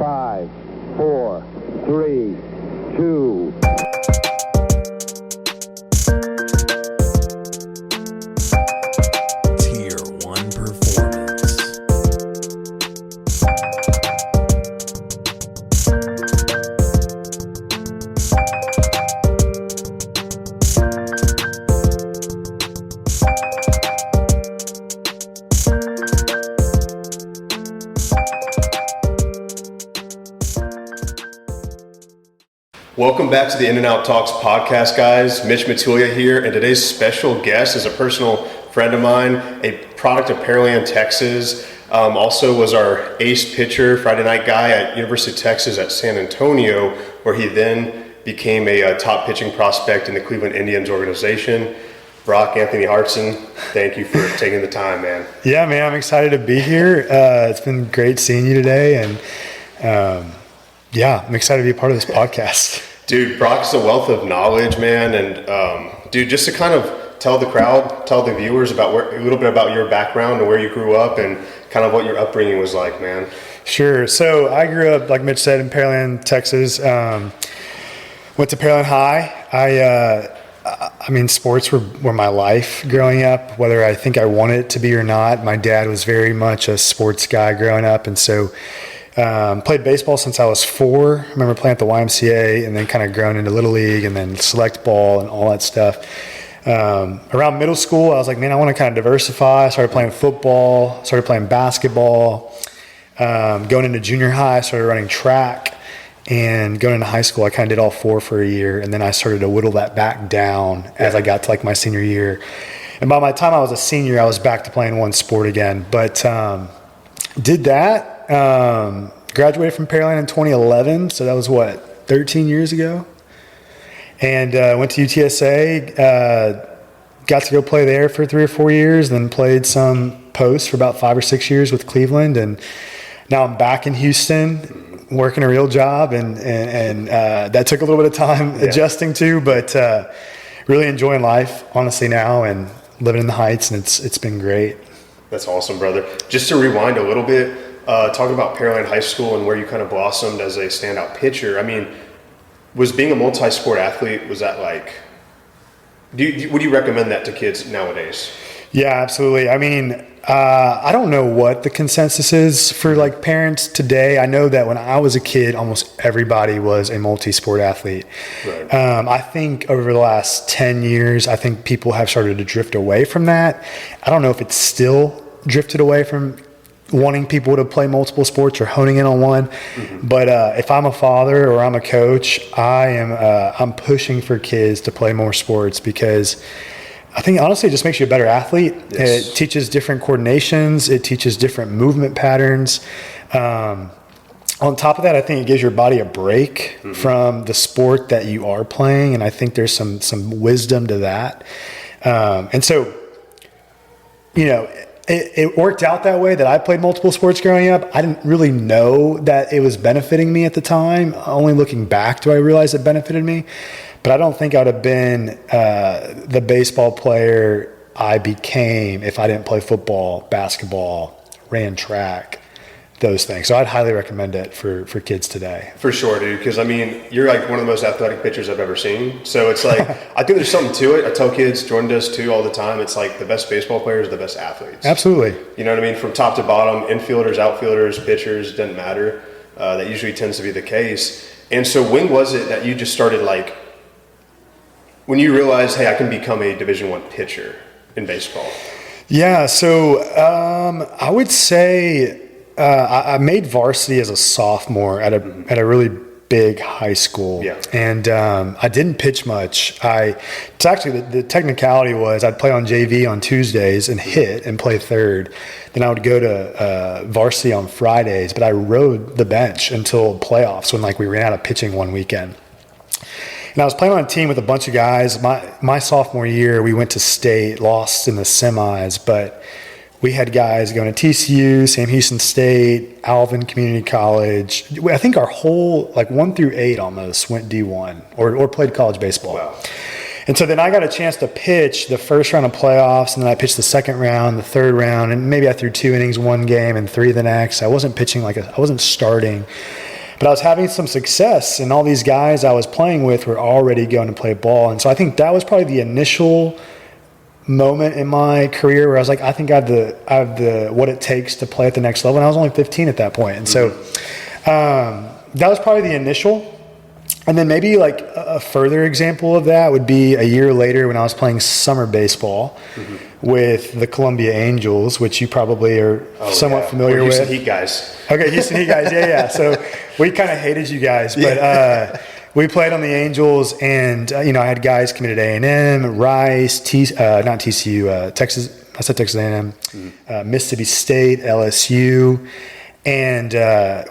5, 4, 3, 2. Tier 1 performance. Welcome back to the In and Out Talks podcast, guys. Mitch Matulia here, and today's special guest is a personal friend of mine, a product of Pearland, Texas. Also was our ace pitcher, Friday night guy at University of Texas at San Antonio, where he then became a top pitching prospect in the Cleveland Indians organization. Brock Anthony Hartson, thank you for taking the time, man. Yeah, man, I'm excited to be here. It's been great seeing you today, and I'm excited to be a part of this podcast. Dude, Brock's a wealth of knowledge, man, and dude, just to kind of tell the crowd, tell the viewers about a little bit about your background and where you grew up and kind of what your upbringing was like, man. Sure. So I grew up, like Mitch said, in Pearland, Texas. Went to Pearland High. I mean, sports were my life growing up, whether I think I wanted it to be or not. My dad was very much a sports guy growing up, and so played baseball since I was 4. I remember playing at the YMCA and then kind of grown into Little League and then select ball and all that stuff. Around middle school, I was like, man, I want to kind of diversify. I started playing football, started playing basketball. Going into junior high, I started running track. And going into high school, I kind of did all 4 for a year. And then I started to whittle that back down as I got to like my senior year. And by my time I was a senior, I was back to playing one sport again. But did that. Graduated from Pearland in 2011, so that was 13 years ago, and went to UTSA, got to go play there for 3 or 4 years, then played some post for about 5 or 6 years with Cleveland, and now I'm back in Houston working a real job, and that took a little bit of time adjusting to, but really enjoying life honestly now and living in the Heights, and it's been great. That's awesome, brother. Just to rewind a little bit, talking about Pearland High School and where you kind of blossomed as a standout pitcher. I mean, was being a multi-sport athlete, was that like, would you recommend that to kids nowadays? Yeah, absolutely. I mean, I don't know what the consensus is for like parents today. I know that when I was a kid, almost everybody was a multi-sport athlete. Right. I think over the last 10 years, I think people have started to drift away from that. I don't know if it's still drifted away from wanting people to play multiple sports or honing in on one. Mm-hmm. But if I'm a father or I'm a coach, I'm pushing for kids to play more sports because I think honestly it just makes you a better athlete. Yes. It teaches different coordinations. It teaches different movement patterns. On top of that, I think it gives your body a break from the sport that you are playing. And I think there's some wisdom to that. And so, you know, it worked out that way that I played multiple sports growing up. I didn't really know that it was benefiting me at the time. Only looking back do I realize it benefited me. But I don't think I would have been the baseball player I became if I didn't play football, basketball, ran track, those things. So I'd highly recommend it for kids today. For sure, dude, because I mean, you're like one of the most athletic pitchers I've ever seen. So it's like, I think there's something to it. I tell kids, Jordan does too all the time, it's like the best baseball players are the best athletes. Absolutely. You know what I mean? From top to bottom, infielders, outfielders, pitchers, doesn't matter. That usually tends to be the case. And so when was it that you just started like, when you realized, hey, I can become a Division I pitcher in baseball? Yeah, so I would say I made varsity as a sophomore at a really big high school. Yeah. And I didn't pitch much. It's actually the technicality was I'd play on JV on Tuesdays and hit and play third. Then I would go to varsity on Fridays, but I rode the bench until playoffs when like we ran out of pitching one weekend. And I was playing on a team with a bunch of guys. My sophomore year, we went to state, lost in the semis, but we had guys going to TCU, Sam Houston State, Alvin Community College. I think our whole, like 1 through 8 almost, went D1 or played college baseball. Wow. And so then I got a chance to pitch the first round of playoffs, and then I pitched the second round, the third round, and maybe I threw 2 innings one game and 3 the next. I wasn't pitching I wasn't starting. But I was having some success, and all these guys I was playing with were already going to play ball. And so I think that was probably the initial moment in my career where I was like, I think I have the what it takes to play at the next level. And I was only 15 at that point. And so that was probably the initial. And then maybe like a further example of that would be a year later when I was playing summer baseball with the Columbia Angels, which you probably are somewhat familiar with. Houston Heat guys. Okay, Houston Heat guys. Yeah. So we kind of hated you guys, but we played on the Angels, and I had guys committed to A&M, Rice, not TCU, Texas. I said Texas A&M, Mississippi State, LSU. And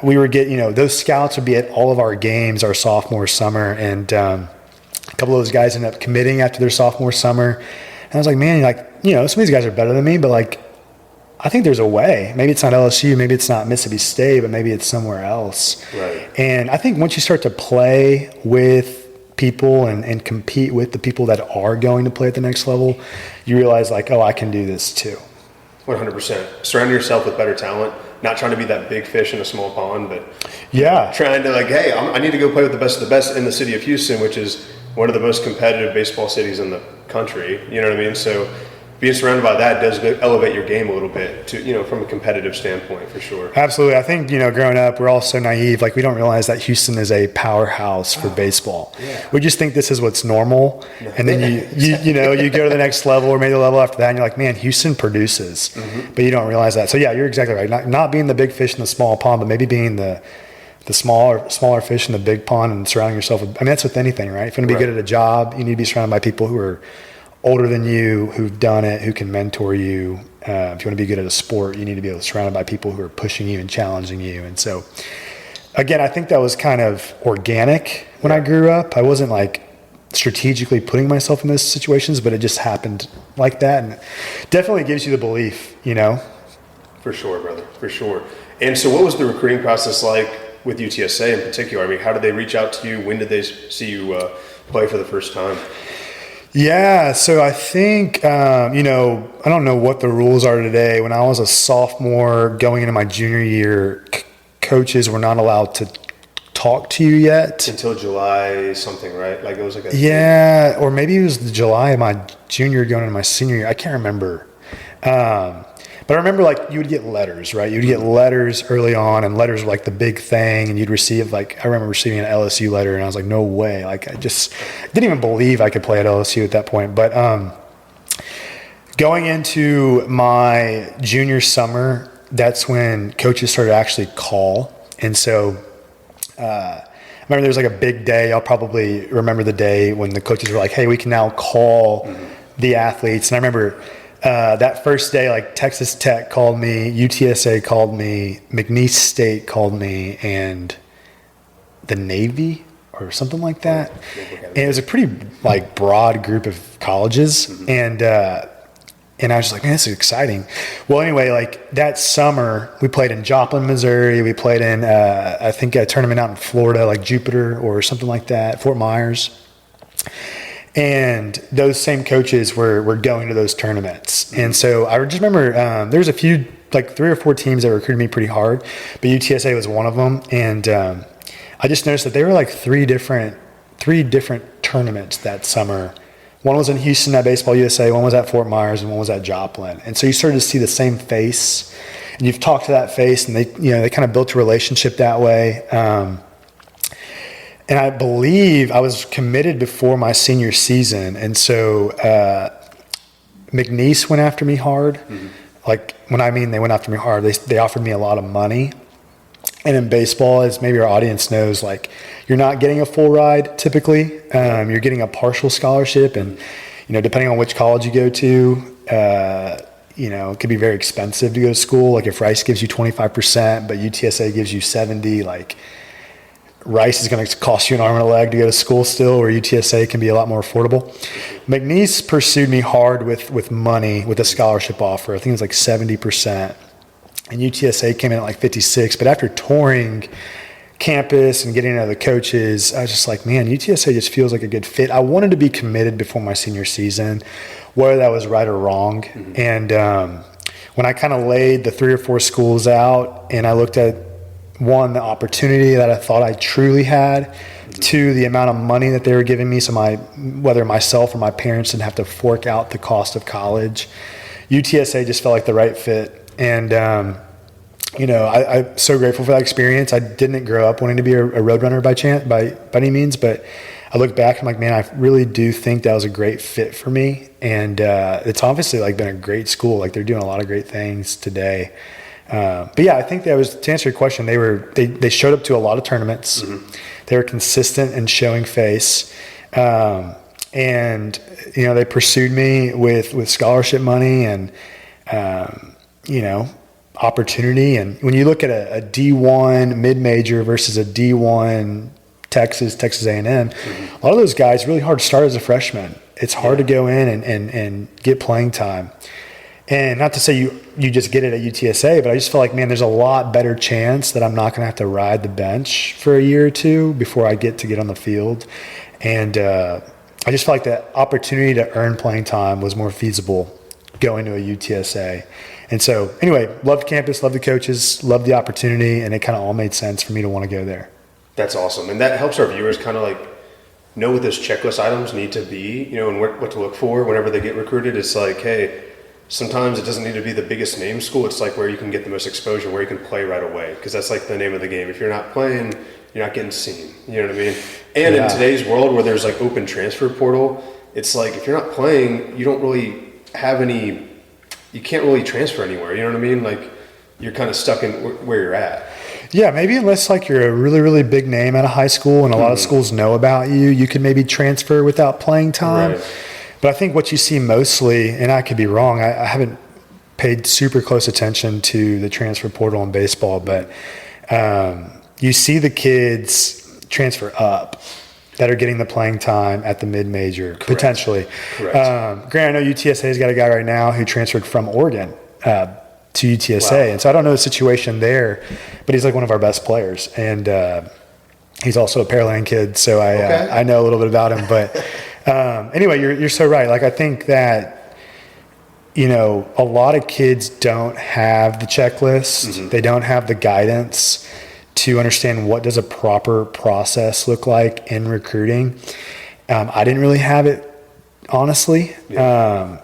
we would get, those scouts would be at all of our games our sophomore summer. And a couple of those guys ended up committing after their sophomore summer. And I was like, man, some of these guys are better than me, but I think there's a way. Maybe it's not LSU, maybe it's not Mississippi State, but maybe it's somewhere else. Right. And I think once you start to play with people and compete with the people that are going to play at the next level, you realize I can do this too. 100%. Surround yourself with better talent. Not trying to be that big fish in a small pond, but trying to hey, I need to go play with the best of the best in the city of Houston, which is one of the most competitive baseball cities in the country. You know what I mean? So being surrounded by that does elevate your game a little bit to, from a competitive standpoint, for sure. Absolutely. I think, growing up, we're all so naive. We don't realize that Houston is a powerhouse for baseball. Yeah. We just think this is what's normal. And then you go to the next level or maybe the level after that and you're like, man, Houston produces. But you don't realize that. So yeah, you're exactly right. Not being the big fish in the small pond, but maybe being the smaller fish in the big pond and surrounding yourself with, that's with anything, right? If you want to be good at a job, you need to be surrounded by people who are older than you, who've done it, who can mentor you. If you want to be good at a sport, you need to be surrounded by people who are pushing you and challenging you. And so, again, I think that was kind of organic when I grew up. I wasn't strategically putting myself in those situations, but it just happened like that. And it definitely gives you the belief, For sure, brother, for sure. And so what was the recruiting process like with UTSA in particular? How did they reach out to you? When did they see you play for the first time? Yeah, so I think, I don't know what the rules are today. When I was a sophomore going into my junior year, coaches were not allowed to talk to you yet. Until July something, right? It was Yeah, or maybe it was the July of my junior going into my senior year. I can't remember. But I remember you would get letters, right? You'd get letters early on, and letters were the big thing, and you'd receive I remember receiving an LSU letter, and I was like, no way. I just didn't even believe I could play at LSU at that point. But going into my junior summer, that's when coaches started to actually call. And so I remember there was a big day. I'll probably remember the day when the coaches were like, hey, we can now call the athletes. And I remember that first day, Texas Tech called me, UTSA called me, McNeese State called me, and the Navy or something like that. And it was a pretty broad group of colleges, and I was just like, man, this is exciting. Well, anyway, that summer we played in Joplin, Missouri. We played in I think a tournament out in Florida, Jupiter or something like that, Fort Myers. And those same coaches were going to those tournaments. And so I just remember there's a few, 3 or 4 teams that recruited me pretty hard, but UTSA was one of them. And I just noticed that they were 3 different tournaments that summer. One was in Houston at Baseball USA, one was at Fort Myers, and one was at Joplin. And so you started to see the same face, and you've talked to that face, and they kind of built a relationship that way. And I believe I was committed before my senior season. And so McNeese went after me hard. When they went after me hard, they offered me a lot of money. And in baseball, as maybe our audience knows, you're not getting a full ride typically. You're getting a partial scholarship. And, depending on which college you go to, it could be very expensive to go to school. If Rice gives you 25%, but UTSA gives you 70%, Rice is going to cost you an arm and a leg to go to school still, where UTSA can be a lot more affordable. McNeese pursued me hard with money, with a scholarship offer. I think it was 70%. And UTSA came in at 56%. But after touring campus and getting to know the coaches, I was just like, man, UTSA just feels like a good fit. I wanted to be committed before my senior season, whether that was right or wrong. And when I kind of laid the 3 or 4 schools out and I looked at one, the opportunity that I thought I truly had, two, the amount of money that they were giving me, so whether myself or my parents didn't have to fork out the cost of college. UTSA just felt like the right fit, and I'm so grateful for that experience. I didn't grow up wanting to be a roadrunner by any means, but I look back and I'm like, man, I really do think that was a great fit for me, and it's obviously like been a great school. Like they're doing a lot of great things today. But yeah, I think that was, to answer your question, they showed up to a lot of tournaments. They were consistent in showing face. And, they pursued me with scholarship money and, opportunity. And when you look at a D1 mid-major versus a D1 Texas A&M, a lot of those guys, really hard to start as a freshman. It's hard to go in and get playing time. And not to say you just get it at UTSA, but I just feel like, man, there's a lot better chance that I'm not going to have to ride the bench for a year or two before I get on the field. And I just felt like the opportunity to earn playing time was more feasible going to a UTSA. And so, anyway, loved campus, loved the coaches, loved the opportunity, and it kind of all made sense for me to want to go there. That's awesome. And that helps our viewers kind of like know what those checklist items need to be, and what to look for whenever they get recruited. It's like, hey, sometimes it doesn't need to be the biggest name school. It's like where you can get the most exposure, where you can play right away, because that's like the name of the game. If you're not playing, you're not getting seen. You know what I mean? And in today's world where there's like open transfer portal, it's like if you're not playing, you don't really have you can't really transfer anywhere. You know what I mean? Like you're kind of stuck in where you're at. Yeah, maybe unless like you're a really, really big name at a high school and a lot of schools know about you, you can maybe transfer without playing time. Right. But I think what you see mostly, and I could be wrong, I haven't paid super close attention to the transfer portal in baseball, but you see the kids transfer up that are getting the playing time at the mid-major, potentially. Correct. Grant, I know UTSA's got a guy right now who transferred from Oregon to UTSA. Wow. And so I don't know the situation there, but he's like one of our best players. And he's also a Pearland kid, so I know a little bit about him. But anyway, you're so right. Like I think that, a lot of kids don't have the checklist. They don't have the guidance to understand what does a proper process look like in recruiting. I didn't really have it, honestly. Yeah.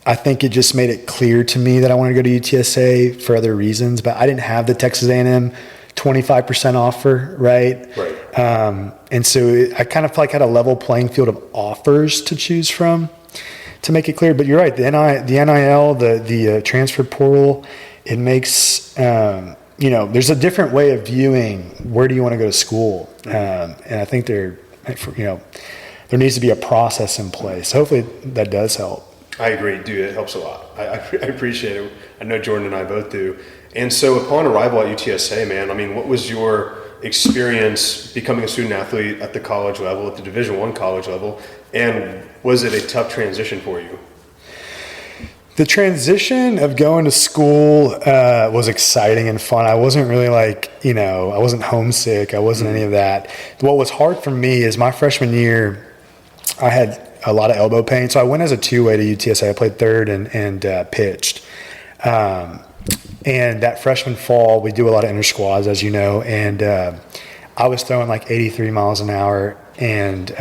I think it just made it clear to me that I wanted to go to UTSA for other reasons, but I didn't have the Texas A&M 25% offer, right? And so I kind of felt like I had a level playing field of offers to choose from to make it clear. But you're right, the NIL, the transfer portal, it makes there's a different way of viewing where do you want to go to school, and I think there needs to be a process in place. Hopefully that does help. I agree, dude. It helps a lot. I appreciate it. I know Jordan and I both do. And so upon arrival at UTSA, man, I mean, what was your experience becoming a student athlete at the college level, at the Division I college level, and was it a tough transition for you? The transition of going to school was exciting and fun. I wasn't really I wasn't homesick. I wasn't any of that. What was hard for me is my freshman year, I had a lot of elbow pain. So I went as a two-way to UTSA. I played third and pitched. And that freshman fall, we do a lot of inter squads, as you know, and I was throwing like 83 miles an hour, and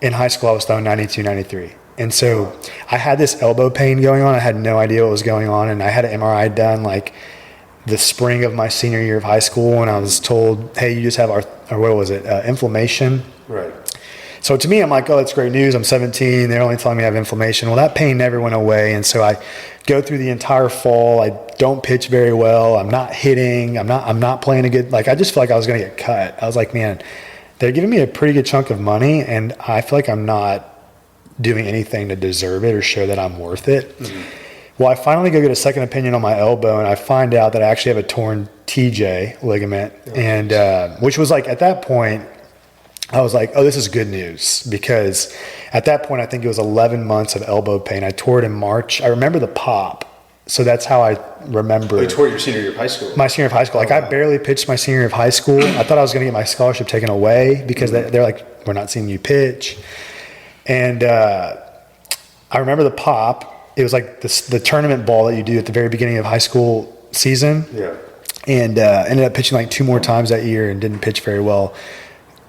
in high school I was throwing 92, 93. And so I had this elbow pain going on. I had no idea what was going on, and I had an MRI done like the spring of my senior year of high school, and I was told, hey, you just have inflammation. Right. So to me, I'm like, oh, that's great news. I'm 17. They're only telling me I have inflammation. Well, that pain never went away. And so I go through the entire fall. I don't pitch very well. I'm not hitting. I'm not playing a good, I just feel like I was going to get cut. I was like, man, they're giving me a pretty good chunk of money, and I feel like I'm not doing anything to deserve it or show that I'm worth it. Well, I finally go get a second opinion on my elbow, and I find out that I actually have a torn TJ ligament. And which was like, at that point, I was like, oh, this is good news, because at that point, I think it was 11 months of elbow pain. I tore it in March. I remember the pop. So that's how I remember. Oh, you tore it your senior year of high school? My senior year of high school. I barely pitched my senior year of high school. I thought I was going to get my scholarship taken away because they're like, we're not seeing you pitch. And I remember the pop. It was like the tournament ball that you do at the very beginning of high school season. Yeah. and ended up pitching like 2 more times that year and didn't pitch very well.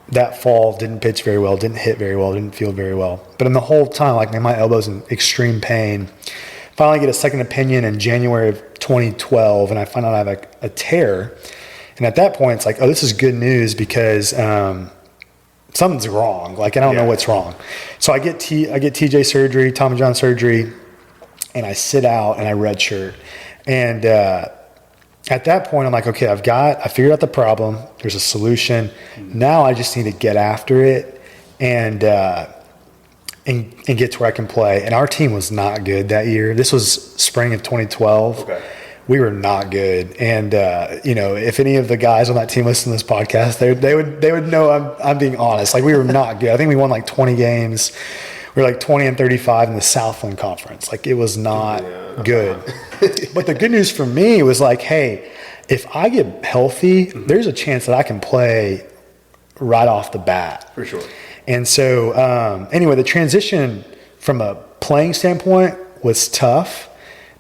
That fall, didn't pitch very well, didn't hit very well, didn't feel very well. But in the whole time, like, man, my elbow's in extreme pain. Finally get a second opinion in January of 2012, and I find out I have a tear. And at that point, it's like, oh, this is good news because something's wrong. Like, I don't know what's wrong. So I get TJ surgery, Tommy John surgery, and I sit out and I redshirt. And at that point, I'm like, okay, I figured out the problem. There's a solution. Now I just need to get after it and get to where I can play. And our team was not good that year. This was spring of 2012. Okay. We were not good. And, if any of the guys on that team listen to this podcast, they would know I'm being honest. Like, we were not good. I think we won like 20 games. We were like 20-35 in the Southland Conference. Like, it was not good. But the good news for me was like, hey, if I get healthy, there's a chance that I can play right off the bat. For sure. And so, anyway, the transition from a playing standpoint was tough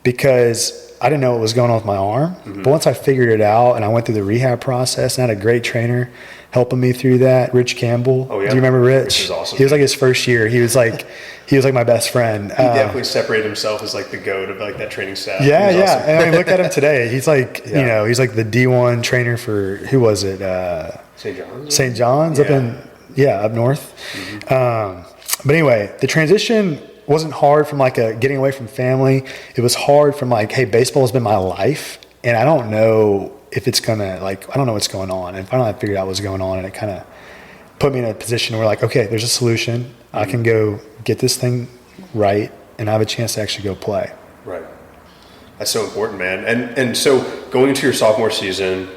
because I didn't know what was going on with my arm. But once I figured it out and I went through the rehab process and I had a great trainer helping me through that, Rich Campbell. Oh, yeah. Do you remember Rich? Rich is awesome. He was like his first year. He was like my best friend. He definitely separated himself as like the GOAT of like that training staff. Yeah, yeah. Awesome. And I mean, look at him today. He's like, he's like the D1 trainer for, who was it? St. John's? St. John's up north. But anyway, the transition wasn't hard from like getting away from family. It was hard from like, hey, baseball has been my life, and I don't know if it's gonna, like, I don't know what's going on. And finally I figured out what's going on, and it kind of put me in a position where like, okay, there's a solution. I can go get this thing right, and I have a chance to actually go play. Right. That's so important, man. And so going into your sophomore season,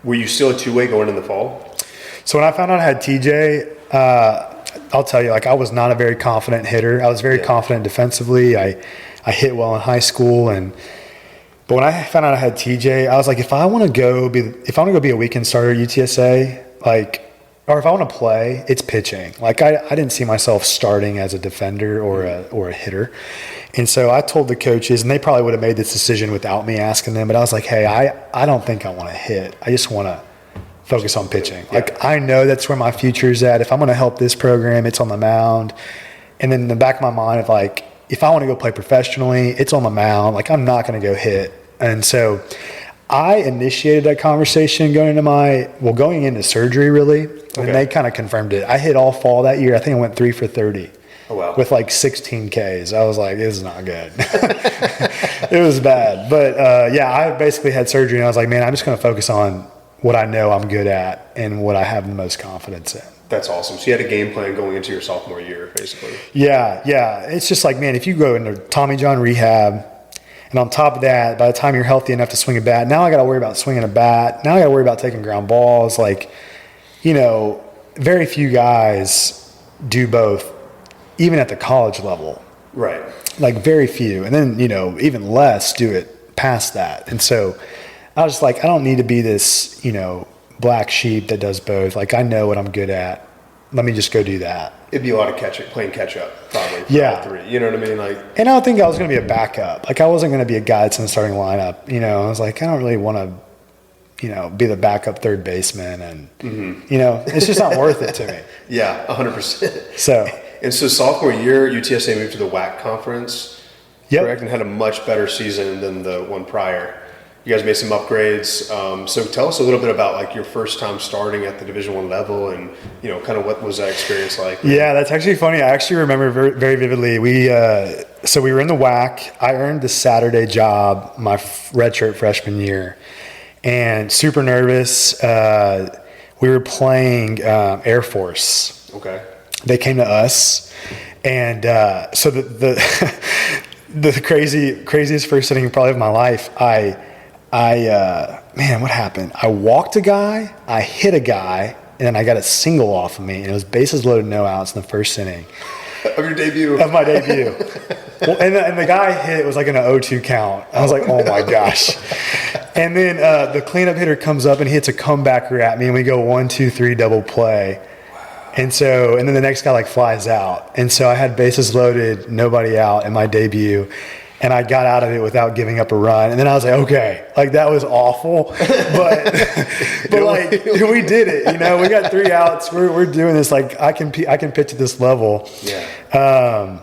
were you still a two-way going in the fall? So when I found out I had TJ, I'll tell you, like, I was not a very confident hitter. I was very confident defensively. I hit well in high school, but when I found out I had TJ, I was like, if I want to go be a weekend starter at UTSA, like, or if I want to play, it's pitching. Like, I didn't see myself starting as a defender or a hitter. And so I told the coaches, and they probably would have made this decision without me asking them, but I was like, hey, I don't think I want to hit. I just want to focus on pitching. Yeah. Like, I know that's where my future's at. If I'm going to help this program, it's on the mound. And then in the back of my mind, if I want to go play professionally, it's on the mound. Like, I'm not going to go hit. And so I initiated that conversation going into surgery, really. And they kind of confirmed it. I hit all fall that year. I think I went 3 for 30. Oh, wow. With like 16 Ks. I was like, this is not good. It was bad. But I basically had surgery, and I was like, man, I'm just going to focus on what I know I'm good at and what I have the most confidence in. That's awesome. So you had a game plan going into your sophomore year, basically. Yeah. It's just like, man, if you go into Tommy John rehab, and on top of that, by the time you're healthy enough to swing a bat, now I got to worry about swinging a bat. Now I got to worry about taking ground balls. Like, very few guys do both, even at the college level. Right. Like, very few. And then, even less do it past that. And so I was just like, I don't need to be this, black sheep that does both. Like, I know what I'm good at. Let me just go do that. It'd be a lot of playing catch up, probably. Yeah. 3. You know what I mean? Like, and I don't think I was going to be a backup. Like, I wasn't going to be a guy that's in the starting lineup. I was like, I don't really want to, be the backup third baseman. And, it's just not worth it to me. Yeah, 100%. So. And so sophomore year, UTSA moved to the WAC conference. Yep. Correct? And had a much better season than the one prior. You guys made some upgrades. So tell us a little bit about like your first time starting at the Division I level, and kind of what was that experience like? Yeah, that's actually funny. I actually remember very, very vividly. We were in the WAC. I earned the Saturday job my redshirt freshman year, and super nervous. We were playing Air Force. Okay. They came to us, and so the craziest first inning probably of my life. Man, what happened? I walked a guy, I hit a guy, and then I got a single off of me, and it was bases loaded, no outs in the first inning. Of your debut? Of my debut. Well, and the guy I hit was like an 0-2 count. I was like, oh my gosh. And then the cleanup hitter comes up and hits a comebacker at me, and we go 1-2-3 double play. And then the next guy like flies out. And so I had bases loaded, nobody out in my debut. and I got out of it without giving up a run. And then I was like, okay, like that was awful, but like we did it. You know, we got 3 outs. We're doing this. Like I can pitch at this level. Yeah.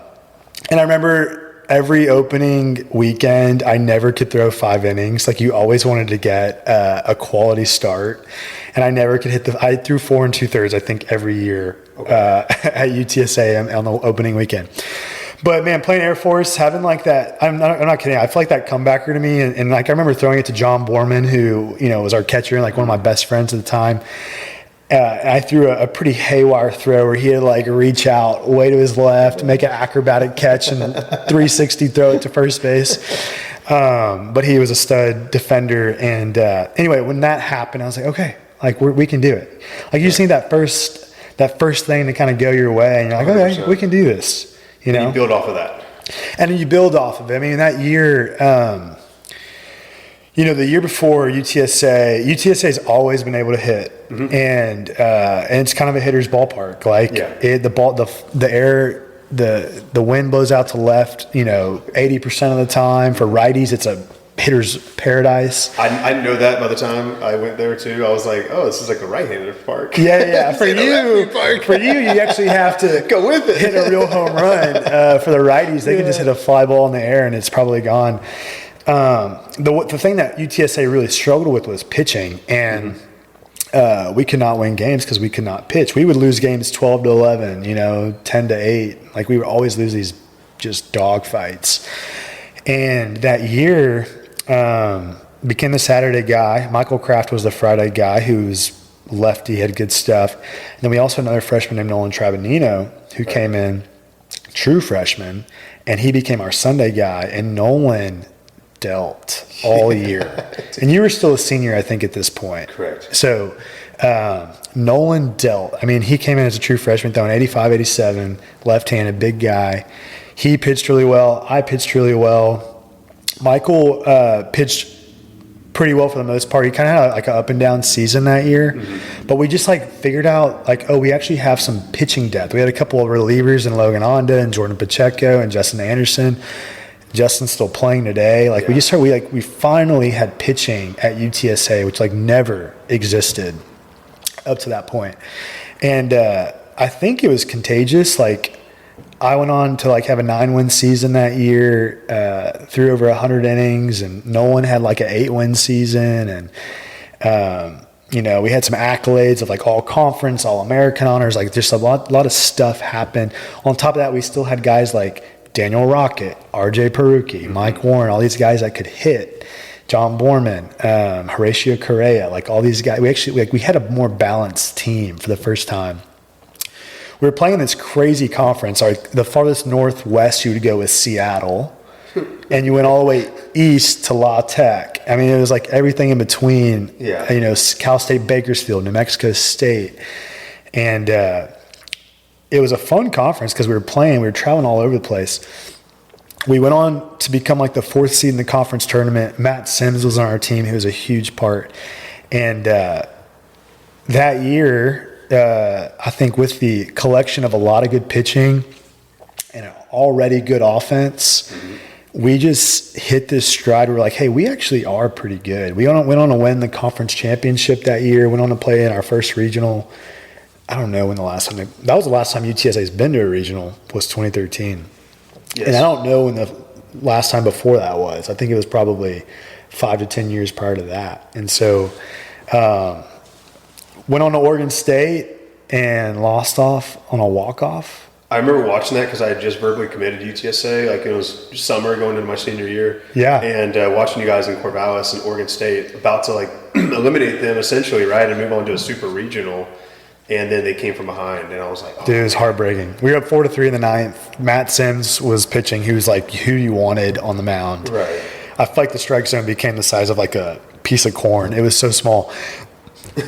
And I remember every opening weekend, I never could throw 5 innings. Like you always wanted to get a quality start, and I never could hit I threw 4 2/3, I think, every year at UTSA on the opening weekend. But man, playing Air Force, having like that, I'm not kidding. I feel like that comebacker to me, and like I remember throwing it to John Borman, who was our catcher and like one of my best friends at the time. And I threw a pretty haywire throw where he had like reach out way to his left, make an acrobatic catch, and 360 throw it to first base. But he was a stud defender. And anyway, when that happened, I was like, okay, like we can do it. Like you just need that first thing to kind of go your way, and you're like, okay, 100%. We can do this. You know, you build off of that, and then you build off of it. I mean, that year. The year before UTSA's always been able to hit, mm-hmm. and it's kind of a hitter's ballpark. Like the wind blows out to left, 80% of the time. For righties, it's a hitter's paradise. I know that by the time I went there too. I was like, oh, this is like a right-handed park. Yeah. For you actually have to go with it. Hit a real home run. For the righties, they can just hit a fly ball in the air and it's probably gone. The thing that UTSA really struggled with was pitching, and we could not win games because we could not pitch. We would lose games 12-11, 10-8. Like we would always lose these just dog fights. And that year became the Saturday guy. Michael Kraft was the Friday guy, who's lefty, had good stuff. And then we also had another freshman named Nolan Travanino who came in, true freshman, and he became our Sunday guy. And Nolan dealt all year. And you were still a senior, I think, at this point. Correct. So Nolan dealt. I mean, he came in as a true freshman, throwing 85, 87, left-handed, big guy. He pitched really well. I pitched really well. Michael pitched pretty well for the most part. He kind of had like an up and down season that year. Mm-hmm. But we just like figured out like, we actually have some pitching depth. We had a couple of relievers in Logan Onda and Jordan Pacheco and Justin Anderson. Justin's still playing today. Like we finally had pitching at UTSA, which like never existed up to that point. And I think it was contagious. Like I went on to like have a 9-win season that year, threw over 100 innings, and Nolan had like an 8-win season. And, we had some accolades of like all conference, all American honors, like just a lot of stuff happened. On top of that, we still had guys like Daniel Rocket, RJ Peruki, Mike Warren, all these guys that could hit, John Borman, Horatio Correa, like all these guys. We had a more balanced team for the first time. We were playing in this crazy conference. The farthest northwest you would go is Seattle, and you went all the way east to La Tech. I mean, it was like everything in between. Yeah. Cal State Bakersfield, New Mexico State, and it was a fun conference because we were traveling all over the place. We went on to become like the 4th seed in the conference tournament. Matt Sims was on our team. He was a huge part. And that year, I think with the collection of a lot of good pitching and an already good offense, we just hit this stride. We're like, hey, we actually are pretty good. We went on to win the conference championship that year, went on to play in our first regional. I don't know when that was the last time UTSA's been to a regional, was 2013. Yes. And I don't know when the last time before that was. I think it was probably 5 to 10 years prior to that. And so went on to Oregon State and lost off on a walk-off. I remember watching that because I had just verbally committed to UTSA. Like it was summer going into my senior year. Yeah. And watching you guys in Corvallis and Oregon State about to like eliminate them essentially, right, and move on to a super regional. And then they came from behind, and I was like, oh. Dude, it was heartbreaking. We were up 4-3 in the 9th. Matt Sims was pitching. He was like who you wanted on the mound. Right. I felt like the strike zone became the size of like a piece of corn. It was so small.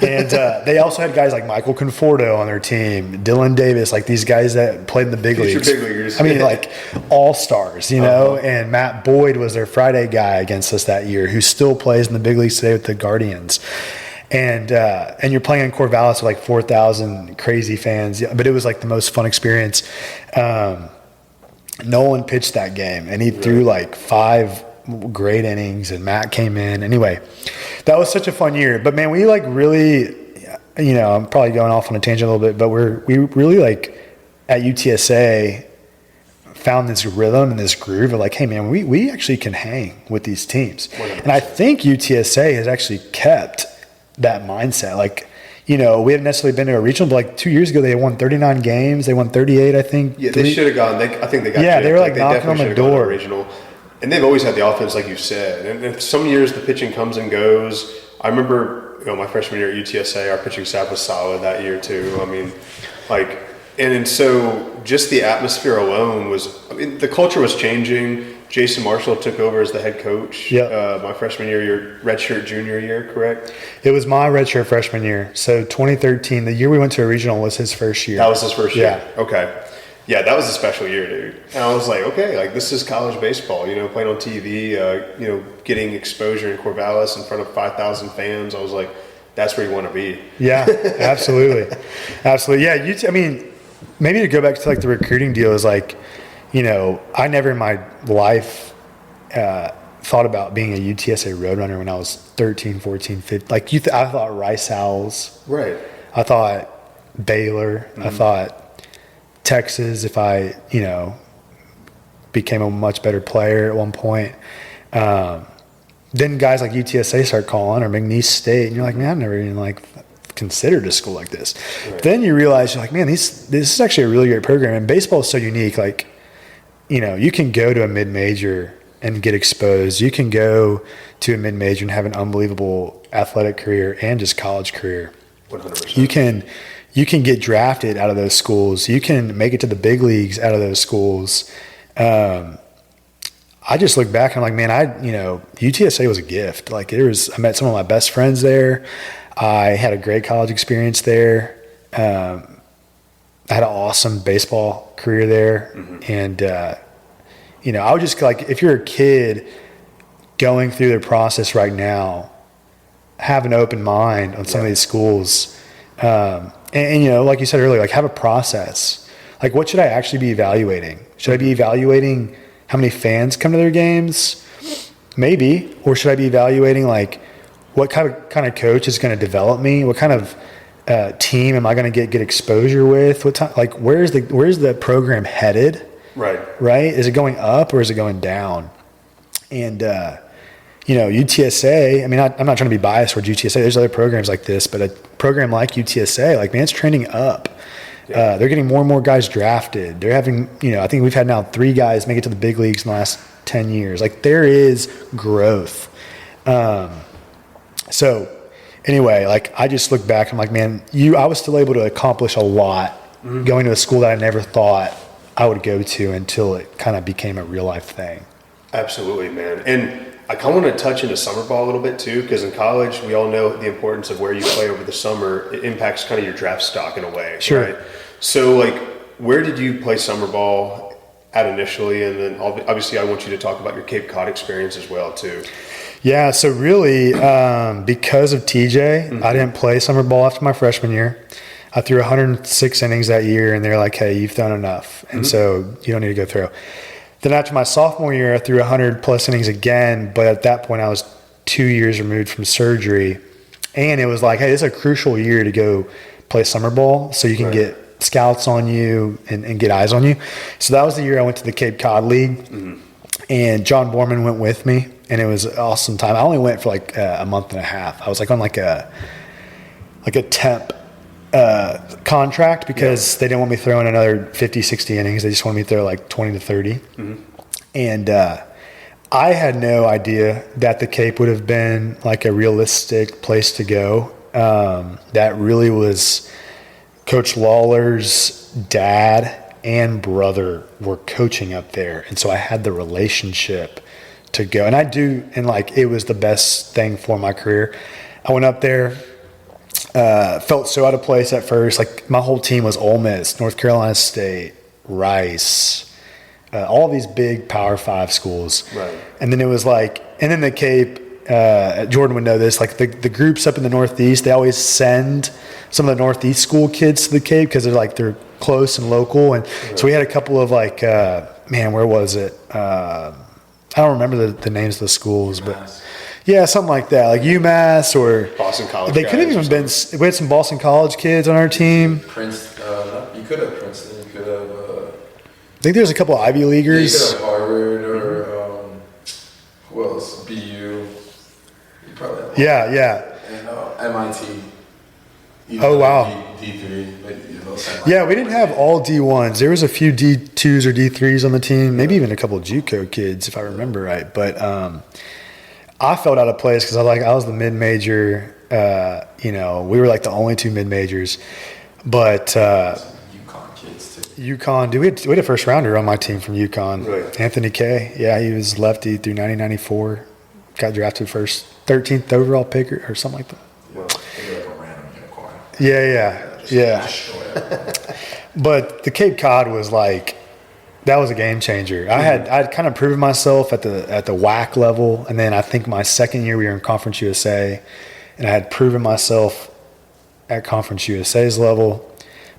And they also had guys like Michael Conforto on their team, Dylan Davis, like these guys that played in the big leagues. Big leaguers. I mean, like all-stars, and Matt Boyd was their Friday guy against us that year, who still plays in the big leagues today with the Guardians. And you're playing in Corvallis with like 4,000 crazy fans, but it was like the most fun experience. Nolan pitched that game, and he threw like 5 great innings, and Matt came in. Anyway, that was such a fun year. But, man, we, like, really – I'm probably going off on a tangent a little bit, but we really, like, at UTSA found this rhythm and this groove of, like, hey, man, we actually can hang with these teams. 100%. And I think UTSA has actually kept that mindset. Like, we hadn't necessarily been to a regional, but like 2 years ago, they won 39 games. They won 38, I think. Yeah, they should have gone. I think they got. Yeah, they were like knocking on the door. Regional, and they've always had the offense, like you said. And some years the pitching comes and goes. I remember, my freshman year at UTSA, our pitching staff was solid that year too. I mean, like, and so just the atmosphere alone was. I mean, the culture was changing. Jason Marshall took over as the head coach. Yep. My freshman year, your redshirt junior year, correct? It was my redshirt freshman year. So 2013, the year we went to a regional, was his first year. That was his first year? Yeah. Okay. Yeah, that was a special year, dude. And I was like, okay, like this is college baseball, playing on TV, getting exposure in Corvallis in front of 5,000 fans. I was like, that's where you want to be. Yeah, absolutely. Absolutely. Yeah, maybe to go back to like the recruiting deal is like, I never in my life thought about being a UTSA Roadrunner when I was 13, 14, 15. Like, I thought Rice Owls. Right. I thought Baylor. Mm-hmm. I thought Texas if I, became a much better player at one point. Then guys like UTSA start calling, or McNeese State, and you're like, man, I've never even, like, considered a school like this. Right. Then you realize, you're like, man, this is actually a really great program. And baseball is so unique. Like, you can go to a mid-major and get exposed. You can go to a mid-major and have an unbelievable athletic career and just college career. 100%. You can get drafted out of those schools. You can make it to the big leagues out of those schools. I just look back and I'm like, man, UTSA was a gift. Like, I met some of my best friends there. I had a great college experience there. I had an awesome baseball career there. Mm-hmm. And, I would just, like, if you're a kid going through the process right now, have an open mind on some of these schools. And, like you said earlier, like, have a process. Like, what should I actually be evaluating? Should I be evaluating how many fans come to their games? Maybe. Or should I be evaluating, like, what kind of coach is going to develop me? What kind of team am I going to get exposure with? What time? Like, where's the program headed? Right. Is it going up or is it going down? And UTSA. I mean, I'm not trying to be biased towards UTSA. There's other programs like this, but a program like UTSA, like, man, it's trending up. Yeah. They're getting more and more guys drafted. They're having, I think we've had now 3 guys make it to the big leagues in the last 10 years. Like, there is growth. So anyway, like, I just look back, I'm like, man, I was still able to accomplish a lot going to a school that I never thought I would go to until it kind of became a real life thing. Absolutely, man. And I kind of want to touch into summer ball a little bit too, because in college, we all know the importance of where you play over the summer. It impacts kind of your draft stock in a way. Sure. Right? So, like, where did you play summer ball at initially? And then obviously I want you to talk about your Cape Cod experience as well too. Yeah, so really, because of TJ, I didn't play summer ball after my freshman year. I threw 106 innings that year, and they're like, hey, you've done enough, and so you don't need to go through. Then after my sophomore year, I threw 100-plus innings again, but at that point I was 2 years removed from surgery, and it was like, hey, this is a crucial year to go play summer ball so you can get scouts on you and get eyes on you. So that was the year I went to the Cape Cod League, and John Borman went with me. And it was an awesome time. I only went for like a month and a half. I was like on like a temp contract because they didn't want me throwing another 50, 60 innings. They just wanted me to throw like 20 to 30. Mm-hmm. And I had no idea that the Cape would have been like a realistic place to go. That really was Coach Lawler's dad and brother were coaching up there. And so I had the relationship to go. And it was the best thing for my career. I went up there, felt so out of place at first. Like, my whole team was Ole Miss, North Carolina State, Rice, all these big Power 5 schools. Right. And then it was like, and then the Cape, Jordan would know this, like the groups up in the Northeast, they always send some of the Northeast school kids to the Cape because they're close and local. And so we had a couple of man, where was it? I don't remember the names of the schools, UMass. but yeah, something like that, like UMass or Boston College. They could have even been. We had some Boston College kids on our team. You could have Princeton. You could have. I think there's a couple of Ivy You Leaguers. could have Harvard or who else? BU. You probably have. Yeah. And MIT. Oh, wow. D3. Yeah, we didn't have all D1s. There was a few D2s or D3s on the team, maybe even a couple of JUCO kids, if I remember right. But I felt out of place because I was the mid-major. We were like the only two mid-majors. But UConn kids too. UConn, dude, we had a first rounder on my team from UConn. Right. Anthony Kay. Yeah, he was lefty through 1994. Got drafted first, 13th overall pick or something like that. Well, they're like a random unicorn. Yeah. But the Cape Cod was that was a game changer. I'd kind of proven myself at the WAC level, and then I think my second year we were in Conference USA, and I had proven myself at Conference USA's level.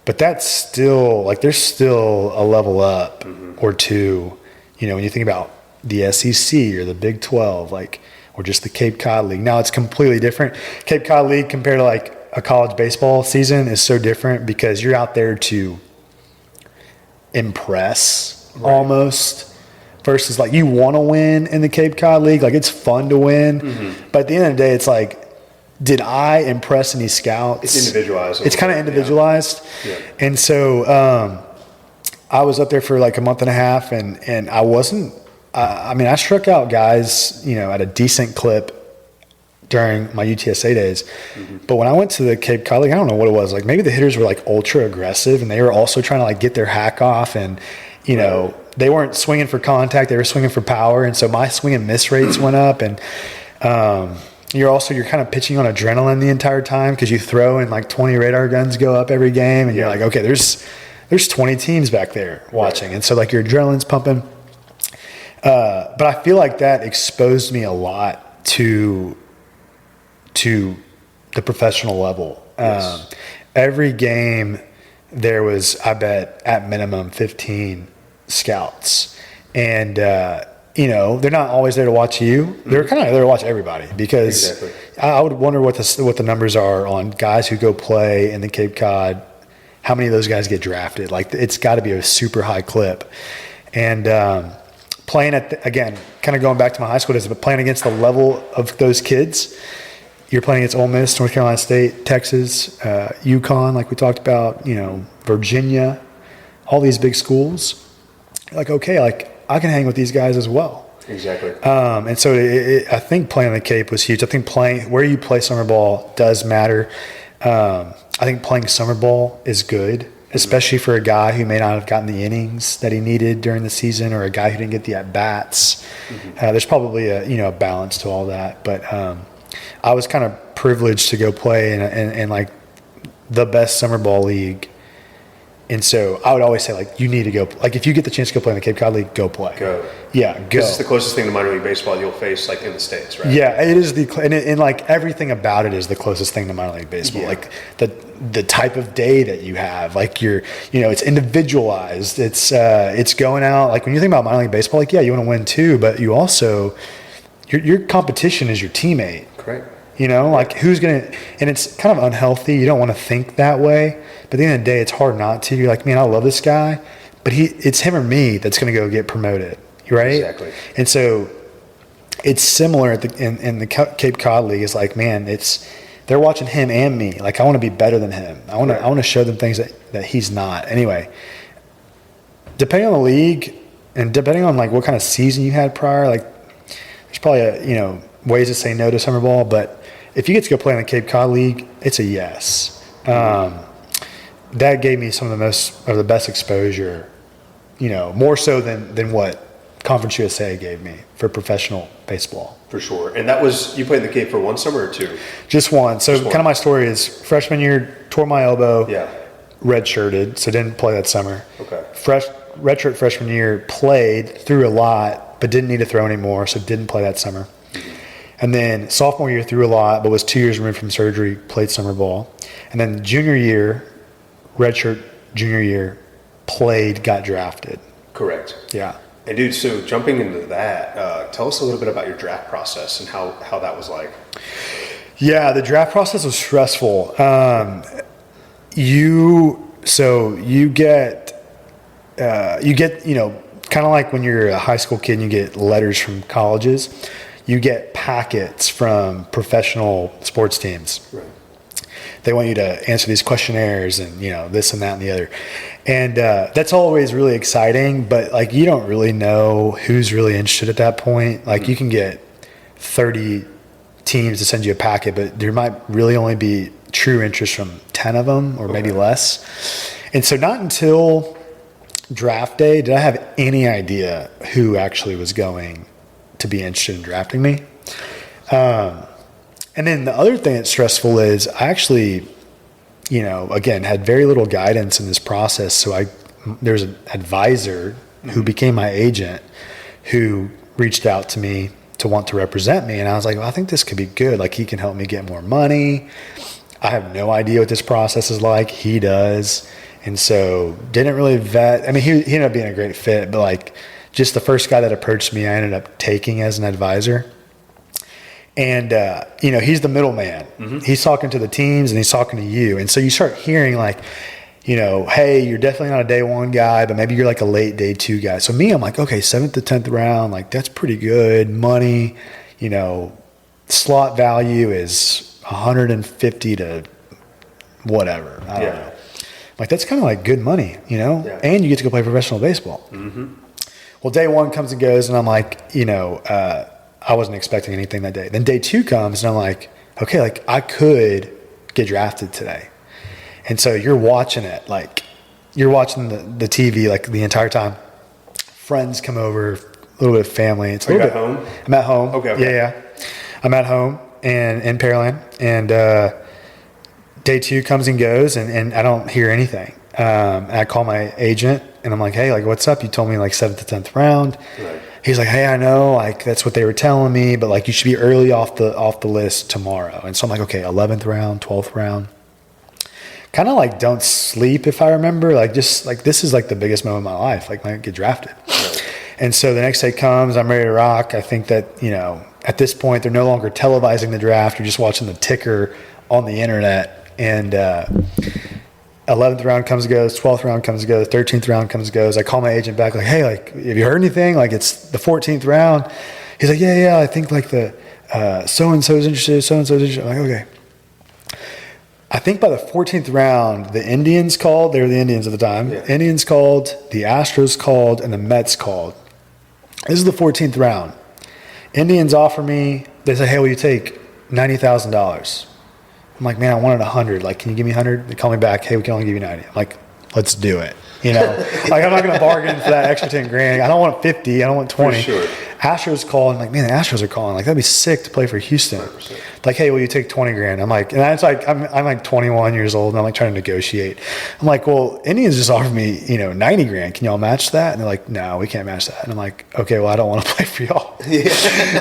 But that's still there's still a level up or two. When you think about the SEC or the Big 12, or just the Cape Cod League. Now it's completely different. Cape Cod League compared to a college baseball season is so different because you're out there to impress almost versus you want to win in the Cape Cod League. It's fun to win. But at the end of the day, it's did I impress any scouts? It's individualized. It's kind of individualized. Yeah. And so I was up there for a month and a half and I wasn't, I struck out guys, at a decent clip during my UTSA days. But when I went to the Cape Cod League, I don't know what it was. Maybe the hitters were ultra aggressive and they were also trying to get their hack off and, they weren't swinging for contact. They were swinging for power. And so my swing and miss rates went up. And you're kind of pitching on adrenaline the entire time because you throw and 20 radar guns go up every game. And you're okay, there's 20 teams back there watching. Right. And so your adrenaline's pumping. But I feel that exposed me a lot to the professional level. Yes. Every game there was, I bet, at minimum 15 scouts. And, they're not always there to watch you. They're kind of there to watch everybody because exactly. I would wonder what the numbers are on guys who go play in the Cape Cod. How many of those guys get drafted? It's got to be a super high clip. And playing again, kind of going back to my high school days, but playing against the level of those kids. You're playing against Ole Miss, North Carolina State, Texas, UConn, like we talked about, Virginia, all these big schools. Okay, I can hang with these guys as well. Exactly. And so I think playing the Cape was huge. I think playing where you play summer ball does matter. I think playing summer ball is good, especially for a guy who may not have gotten the innings that he needed during the season or a guy who didn't get the at-bats. There's probably a balance to all that. But I was kind of privileged to go play in the best summer ball league. And so I would always say, you need to go. If you get the chance to go play in the Cape Cod League, go play. Go. Yeah, go. Because it's the closest thing to minor league baseball you'll face, in the States, right? Yeah, it is and everything about it is the closest thing to minor league baseball. Yeah. The type of day that you have, it's individualized. It's going out. When you think about minor league baseball, you want to win too, but you also, your competition is your teammate. Correct. Who's going to, and it's kind of unhealthy. You don't want to think that way. But at the end of the day, it's hard not to. You're man, I love this guy, but it's him or me that's going to go get promoted, right? Exactly. And so it's similar in the Cape Cod League. It's man, they're watching him and me. I want to be better than him. I want to show them things that he's not. Anyway, depending on the league and depending on what kind of season you had prior, there's probably ways to say no to summer ball. But if you get to go play in the Cape Cod League, it's a yes. That gave me some of the best exposure, more so than what Conference USA gave me for professional baseball. For sure. And that was, you played in the Cape for one summer or two? Just one. So kind of my story is freshman year, tore my elbow, Yeah. redshirted, so didn't play that summer. Okay. Redshirt freshman year, played, threw a lot, but didn't need to throw anymore, so didn't play that summer. And then sophomore year, threw a lot, but was 2 years removed from surgery, played summer ball. And then junior year, redshirt junior year, played, got drafted. Correct. Yeah. And dude, so jumping into that, tell us a little bit about your draft process and how that was like. Yeah, the draft process was stressful. You get, kind of like when you're a high school kid and you get letters from colleges, you get packets from professional sports teams. Right. They want you to answer these questionnaires and, this and that and the other. And that's always really exciting, but like you don't really know who's really interested at that point. Like you can get 30 teams to send you a packet, but there might really only be true interest from 10 of them or maybe less. And so not until draft day did I have any idea who actually was going to be interested in drafting me. And then the other thing that's stressful is I actually, again, had very little guidance in this process. So there was an advisor who became my agent who reached out to me to want to represent me. And I was like, well, I think this could be good. Like he can help me get more money. I have no idea what this process is like. He does. And so didn't really vet. I mean, he ended up being a great fit, but like just the first guy that approached me, I ended up taking as an advisor. And, he's the middleman. Mm-hmm. He's talking to the teams and he's talking to you. And so you start hearing like, hey, you're definitely not a day one guy, but maybe you're like a late day two guy. So me, I'm like, okay, 7th to 10th round, like that's pretty good money. Slot value is 150 to whatever. I don't know. Like that's kind of like good money, and you get to go play professional baseball. Mm-hmm. Well, day one comes and goes and I'm like, I wasn't expecting anything that day. Then day two comes and I'm like, okay, like I could get drafted today. And so you're watching it, like you're watching the TV like the entire time. Friends come over, a little bit of family. It's a little bit. Home? I'm at home. Okay. Yeah. I'm at home and in Pearland. And day two comes and goes and I don't hear anything. I call my agent and I'm like, hey, like what's up? You told me like 7th to 10th round. Right. He's like, hey, I know, like that's what they were telling me, but like you should be early off the list tomorrow. And so I'm like, okay, 11th round, 12th round. Kind of like don't sleep if I remember, like just like this is like the biggest moment of my life, like I get drafted. Right. And so the next day comes, I'm ready to rock. I think that, at this point they're no longer televising the draft. You're just watching the ticker on the internet. And 11th round comes and goes, 12th round comes and goes, 13th round comes and goes. I call my agent back like, hey, like, have you heard anything? Like it's the 14th round. He's like, yeah, I think like the so-and-so's interested, so-and-so's interested. I'm like, okay. I think by the 14th round, the Indians called. They were the Indians at the time. Yeah. Indians called, the Astros called, and the Mets called. This is the 14th round. Indians offer me, they say, hey, will you take $90,000? I'm like, man, I wanted 100. Like, can you give me 100? They call me back. Hey, we can only give you 90. I'm like, let's do it. Like I'm not going to bargain for that extra 10 grand. I don't want 50. I don't want 20. For sure. Astros call. I'm like, man, the Astros are calling. Like, that'd be sick to play for Houston. 100%. Like, hey, will you take 20 grand? I'm like, and that's like, I'm like 21 years old and I'm like trying to negotiate. I'm like, well, Indians just offered me, 90 grand. Can y'all match that? And they're like, no, we can't match that. And I'm like, okay, well, I don't want to play for y'all. Yeah.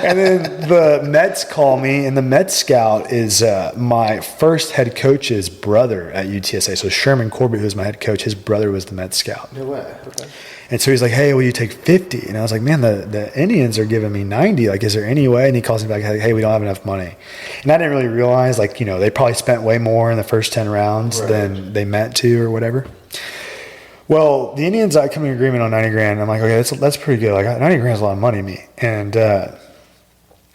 And then the Mets call me, and the Mets scout is my first head coach's brother at UTSA. So Sherman Corbett, who's my head coach, his brother was the Mets scout. No way. Okay. And so he's like, hey, will you take 50? And I was like, man, the Indians are giving me 90. Like, is there any way? And he calls me back, like, hey, we don't have enough money. And I didn't really realize, like, they probably spent way more in the first 10 rounds than they meant to or whatever. Well, the Indians, I come in agreement on 90 grand. I'm like, okay, that's pretty good. Like, 90 grand is a lot of money to me. And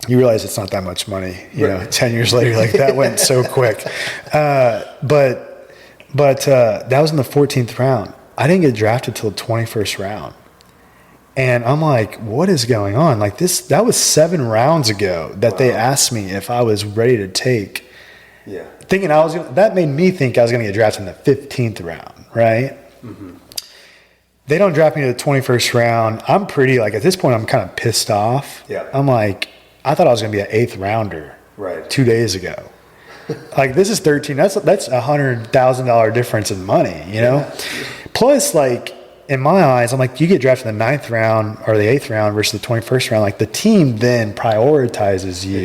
you realize it's not that much money, 10 years later. Like, that went so quick. But that was in the 14th round. I didn't get drafted till the 21st round. And I'm like, what is going on? Like that was 7 rounds ago that they asked me if I was ready to take. Yeah. Thinking that made me think I was going to get drafted in the 15th round, right? Mm-hmm. They don't draft me to the 21st round. I'm pretty, like at this point, I'm kind of pissed off. Yeah. I'm like, I thought I was going to be an 8th rounder 2 days ago. Like this is 13. That's $100,000 difference in money, Yeah. Plus, like, in my eyes, I'm like, you get drafted in the 9th round or the 8th round versus the 21st round. Like, the team then prioritizes you.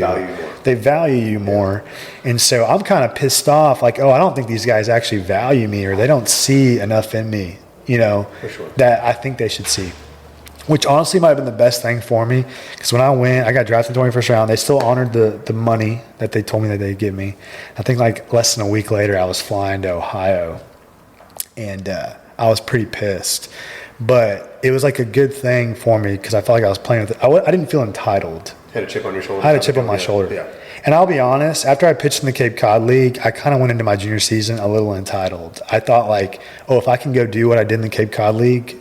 They value you more. And so I'm kind of pissed off. Like, I don't think these guys actually value me, or they don't see enough in me, For sure. that I think they should see. which honestly might have been the best thing for me, because when I got drafted in the 21st round. They still honored the money that they told me that they'd give me. I think like less than a week later, I was flying to Ohio, and I was pretty pissed. But it was like a good thing for me because I felt like I was playing with it. I didn't feel entitled. Had a chip on your shoulder. I had a chip on my shoulder. Yeah. And I'll be honest, after I pitched in the Cape Cod League, I kind of went into my junior season a little entitled. I thought like, oh, if I can go do what I did in the Cape Cod League,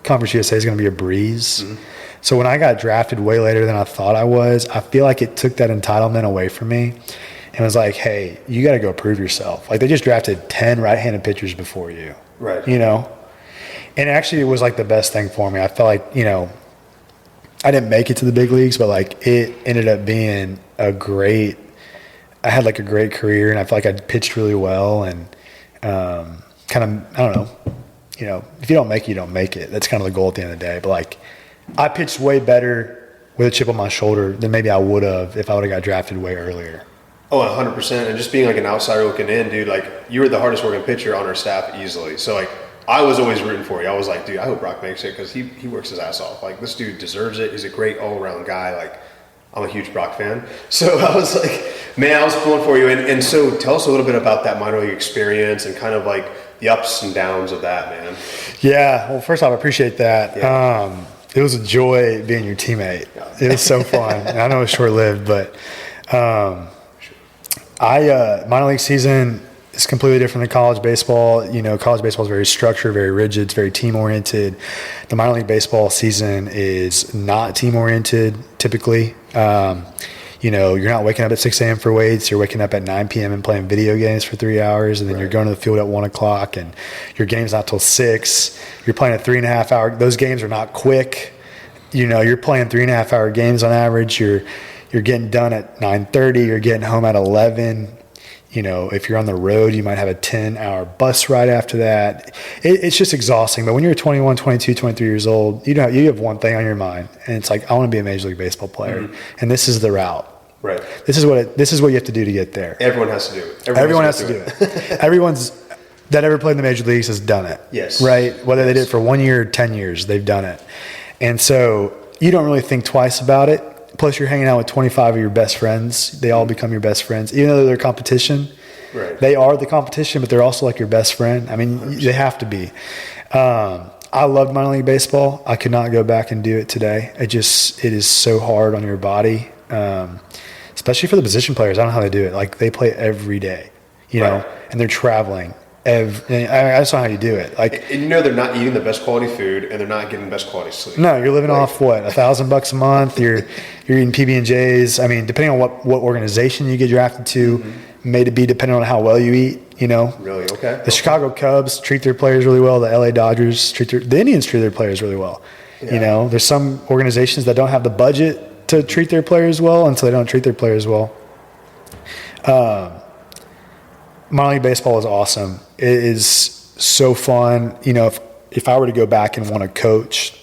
Conference USA is going to be a breeze. Mm-hmm. So when I got drafted way later than I thought I was, I feel like it took that entitlement away from me and was like, hey, you got to go prove yourself. Like they just drafted 10 right-handed pitchers before you. Right. You know? And actually it was like the best thing for me. I felt like, you know, I didn't make it to the big leagues, but like it ended up being I had like a great career, and I felt like I pitched really well, and kind of, I don't know, you know, if you don't make it, you don't make it. That's kind of the goal at the end of the day. But like I pitched way better with a chip on my shoulder than maybe I would have if I would have got drafted way earlier. Oh, 100%. And just being like an outsider looking in, dude, like you were the hardest working pitcher on our staff easily. So like I was always rooting for you. I was like, dude, I hope Brock makes it because he works his ass off. Like, this dude deserves it. He's a great all-around guy. Like, I'm a huge Brock fan. So I was like, man, I was pulling for you. And so tell us a little bit about that minor league experience and kind of like the ups and downs of that, man. Yeah. Well, first off, I appreciate that. Yeah. It was a joy being your teammate. Yeah. It was so fun. And I know it was short-lived, but minor league season – it's completely different than college baseball. You know, college baseball is very structured, very rigid, it's very team-oriented. The minor league baseball season is not team-oriented typically. You know, you're not waking up at 6 a.m. for weights. You're waking up at 9 p.m. and playing video games for 3 hours, and then you're going to the field at 1 o'clock, and your game's not till 6. You're playing a 3.5 hour. Those games are not quick. You know, you're playing 3.5 hour games on average. You're getting done at 9:30. You're getting home at 11. You know, if you're on the road, you might have a 10-hour bus ride after that. It's just exhausting. But when you're 21, 22, 23 years old, you know, you have one thing on your mind, and it's like, I want to be a Major League Baseball player, and this is the route. Right. This is what you have to do to get there. Everyone has to do it. Everyone has to do it. Everyone's that ever played in the Major Leagues has done it. Yes. Right? Whether they did it for 1 year or 10 years, they've done it. And so you don't really think twice about it. Plus, you're hanging out with 25 of your best friends. They all become your best friends. Even though they're competition, right. They are the competition, but they're also like your best friend. I mean, 100%. They have to be. I loved minor league baseball. I could not go back and do it today. It is so hard on your body, especially for the position players. I don't know how they do it. Like, they play every day, you know, and they're traveling. I just don't know how you do it. Like, and you know they're not eating the best quality food, and they're not getting the best quality sleep. No, you're living off what, $1,000 a month. You're eating PB&Js. I mean, depending on what organization you get drafted to, may be depending on how well you eat. You know, really okay. The Chicago Cubs treat their players really well. The LA Dodgers the Indians treat their players really well. Yeah. You know, there's some organizations that don't have the budget to treat their players well, and so they don't treat their players well. Minor league baseball is awesome. It is so fun. You know, if I were to go back and want to coach,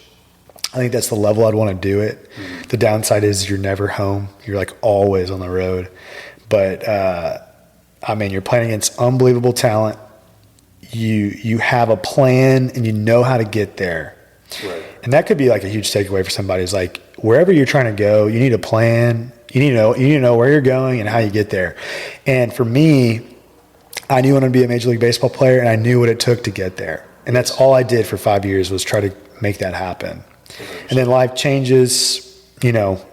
I think that's the level I'd want to do it. Mm-hmm. The downside is you're never home. You're like always on the road. But I mean, you're playing against unbelievable talent. You have a plan and you know how to get there. Right. And that could be like a huge takeaway for somebody. Is like, wherever you're trying to go, you need a plan. You need to know where you're going and how you get there. And for me, I knew I wanted to be a Major League Baseball player, and I knew what it took to get there. And that's all I did for 5 years, was try to make that happen. 100%. And then life changes, you know,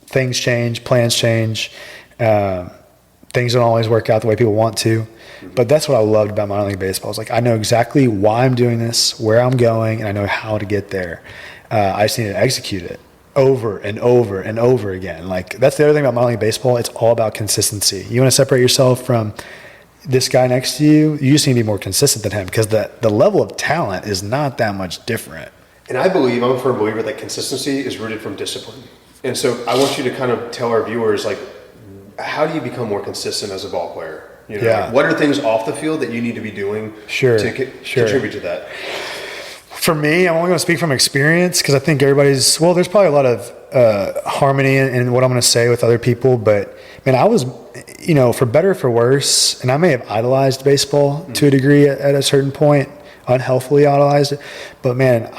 things change, plans change. Things don't always work out the way people want to. But that's what I loved about minor league baseball. It's like, I know exactly why I'm doing this, where I'm going, and I know how to get there. I just need to execute it over and over and over again. Like, that's the other thing about minor league baseball. It's all about consistency. You want to separate yourself from this guy next to you, you just need to be more consistent than him, because the level of talent is not that much different. And I'm a firm believer that consistency is rooted from discipline. And so I want you to kind of tell our viewers, like, how do you become more consistent as a ball player? You know, like, what are things off the field that you need to be doing to contribute to that? For me, I'm only going to speak from experience, because I think there's probably a lot of harmony in what I'm going to say with other people. But, man, I was, you know, for better or for worse, and I may have idolized baseball to a degree at a certain point, unhealthily idolized it. But, man,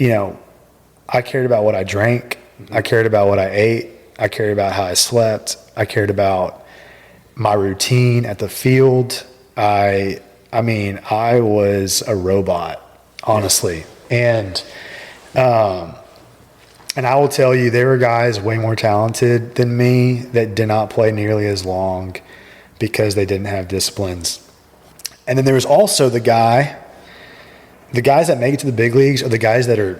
I cared about what I drank. I cared about what I ate. I cared about how I slept. I cared about my routine at the field. I was a robot, honestly. And I will tell you, there were guys way more talented than me that did not play nearly as long because they didn't have disciplines. And then there was also the guys that make it to the big leagues are the guys that are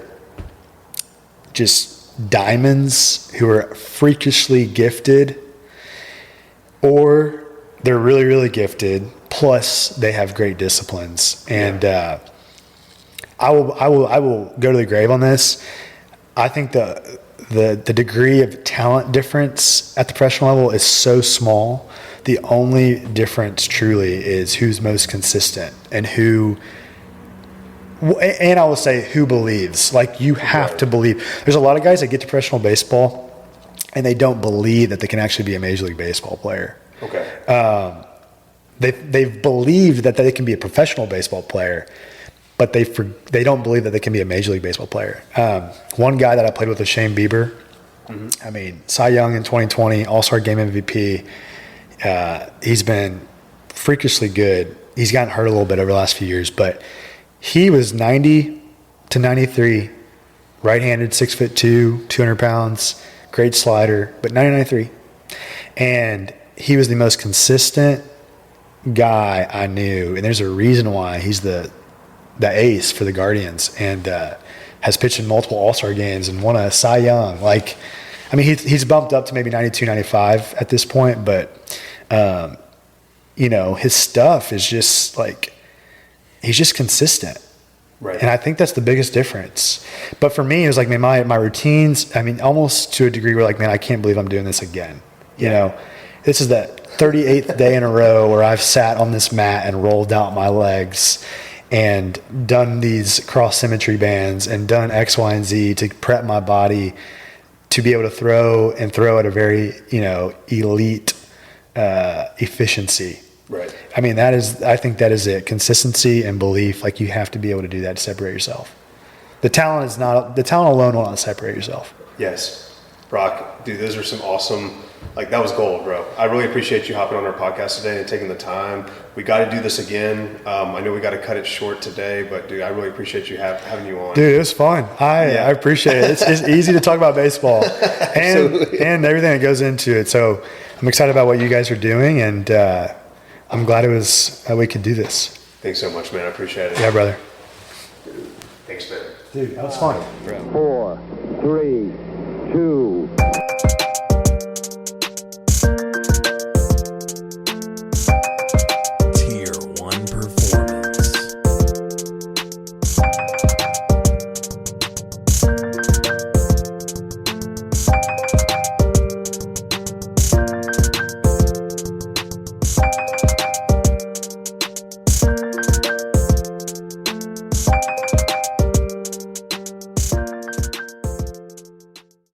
just diamonds, who are freakishly gifted, or they're really, really gifted, plus they have great disciplines. And I will go to the grave on this. I think the degree of talent difference at the professional level is so small. The only difference truly is who's most consistent and I will say who believes. Like, you have to believe. There's a lot of guys that get to professional baseball and they don't believe that they can actually be a Major League Baseball player. Okay. They've believed that they can be a professional baseball player, but they don't believe that they can be a Major League Baseball player. One guy that I played with was Shane Bieber. Mm-hmm. I mean, Cy Young in 2020, All-Star Game MVP. He's been freakishly good. He's gotten hurt a little bit over the last few years, but he was 90 to 93, right-handed, 6'2", 200 pounds, great slider, but 90-93. And he was the most consistent guy I knew, and there's a reason why. He's the ace for the Guardians, and has pitched in multiple All-Star games and won a Cy Young. Like, I mean, he's bumped up to maybe 92, 95 at this point, but his stuff is just like, he's just consistent. Right. And I think that's the biggest difference. But for me, it was like, man, my routines, I mean, almost to a degree where, like, man, I can't believe I'm doing this again. This is that 38th day in a row where I've sat on this mat and rolled out my legs and done these cross symmetry bands and done X, Y, and Z to prep my body to be able to throw at a very, elite efficiency. Right. I mean, I think that is it. Consistency and belief. Like, you have to be able to do that to separate yourself. The talent alone will not separate yourself. Yes. Brock, dude, those are some awesome, like, that was gold, bro. I really appreciate you hopping on our podcast today and taking the time. We got to do this again. I know we got to cut it short today, but dude, I really appreciate you having you on. Dude, it was fun. I appreciate it. It's easy to talk about baseball and everything that goes into it. So I'm excited about what you guys are doing, and I'm glad we could do this. Thanks so much, man. I appreciate it. Yeah, brother. Thanks, man. Dude, that was fun. 4, 3, 2.